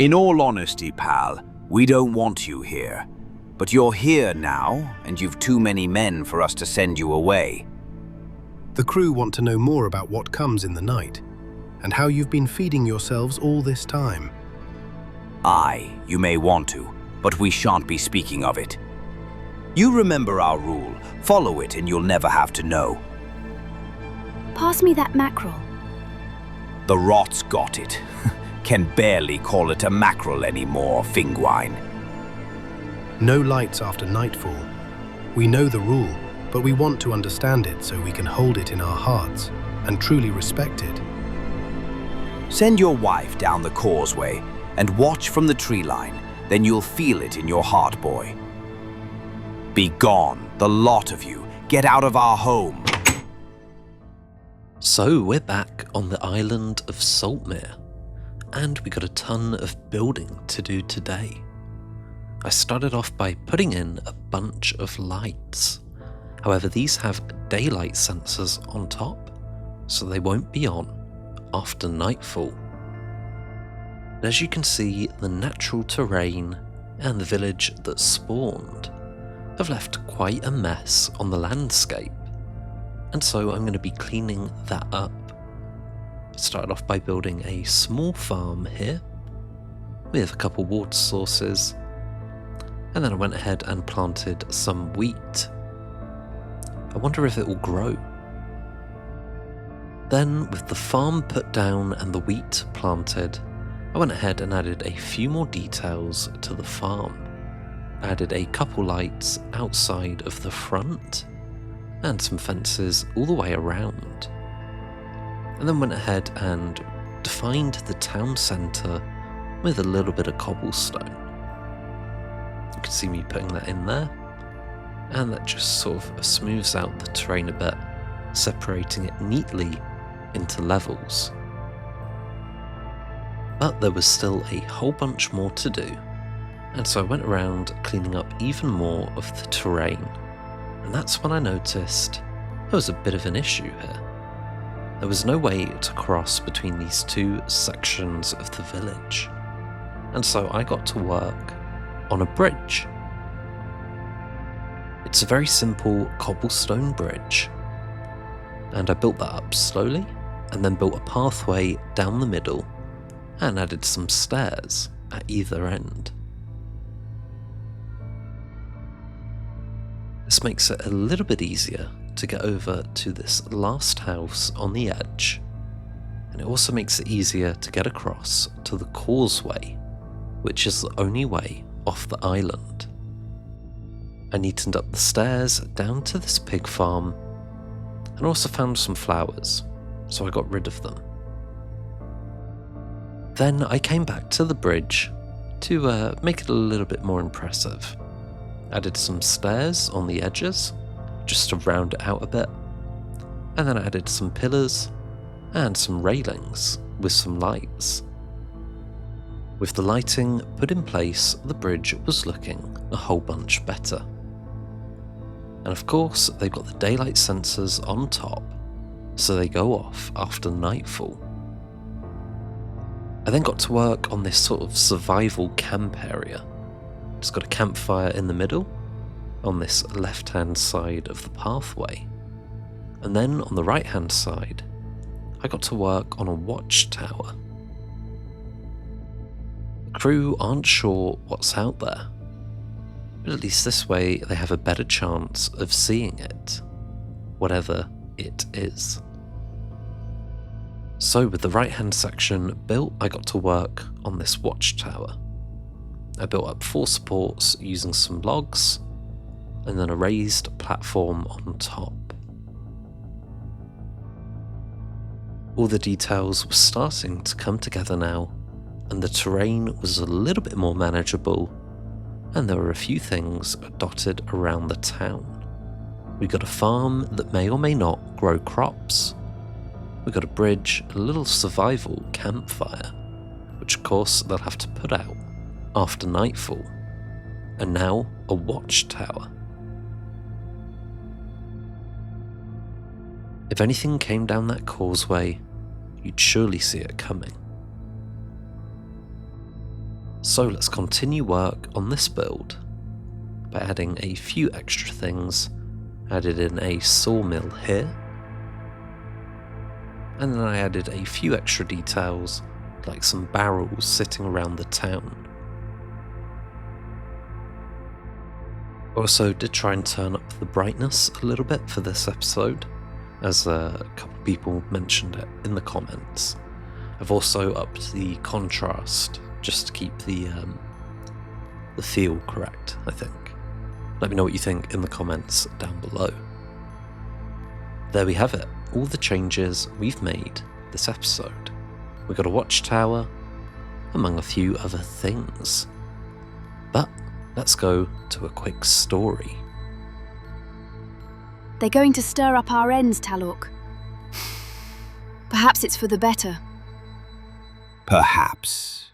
In all honesty, pal, we don't want you here. But you're here now, and you've too many men for us to send you away. The crew want to know more about what comes in the night, and how you've been feeding yourselves all this time. Aye, you may want to, but we shan't be speaking of it. You remember our rule, follow it and you'll never have to know. Pass me that mackerel. The rot's got it. Can barely call it a mackerel anymore, Fingwine. No lights after nightfall. We know the rule, but we want to understand it so we can hold it in our hearts and truly respect it. Send your wife down the causeway and watch from the tree line, then you'll feel it in your heart, boy. Be gone, the lot of you. Get out of our home. So we're back on the island of Saltmere, and we got a ton of building to do today. I started off by putting in a bunch of lights. However, these have daylight sensors on top, so they won't be on after nightfall. And as you can see, the natural terrain and the village that spawned have left quite a mess on the landscape, and so I'm going to be cleaning that up. I started off by building a small farm here with a couple water sources, and then I went ahead and planted some wheat. I wonder if it will grow. Then, with the farm put down and the wheat planted, I went ahead and added a few more details to the farm. I added a couple lights outside of the front and some fences all the way around. And then went ahead and defined the town centre with a little bit of cobblestone. You can see me putting that in there, and that just sort of smooths out the terrain a bit, separating it neatly into levels. But there was still a whole bunch more to do, and so I went around cleaning up even more of the terrain, and that's when I noticed there was a bit of an issue here. There was no way to cross between these two sections of the village, and so I got to work on a bridge. It's a very simple cobblestone bridge, and I built that up slowly and then built a pathway down the middle and added some stairs at either end. This makes it a little bit easier to get over to this last house on the edge, and it also makes it easier to get across to the causeway, which is the only way off the island. I neatened up the stairs down to this pig farm and also found some flowers, so I got rid of them. Then I came back to the bridge to make it a little bit more impressive. Added some stairs on the edges just to round it out a bit, and then I added some pillars and some railings with some lights. With the lighting put in place, the bridge was looking a whole bunch better. And of course, they've got the daylight sensors on top, so they go off after nightfall. I then got to work on this sort of survival camp area. It's got a campfire in the middle, on this left-hand side of the pathway. And then on the right-hand side, I got to work on a watchtower. The crew aren't sure what's out there, but at least this way they have a better chance of seeing it, whatever it is. So with the right hand section built, I got to work on this watchtower. I built up 4 supports using some logs, and then a raised platform on top. All the details were starting to come together now, and the terrain was a little bit more manageable, and there were a few things dotted around the town. We got a farm that may or may not grow crops. We got a bridge, a little survival campfire, which of course they'll have to put out after nightfall, and now a watchtower. If anything came down that causeway, you'd surely see it coming. So let's continue work on this build by adding a few extra things. Added in a sawmill here, and then I added a few extra details like some barrels sitting around the town. Also did try and turn up the brightness a little bit for this episode, as a couple of people mentioned it in the comments. I've also upped the contrast just to keep the feel correct, I think. Let me know what you think in the comments down below. There we have it, all the changes we've made this episode. We got a watchtower, among a few other things. But let's go to a quick story. They're going to stir up our ends, Talok. Perhaps it's for the better. Perhaps.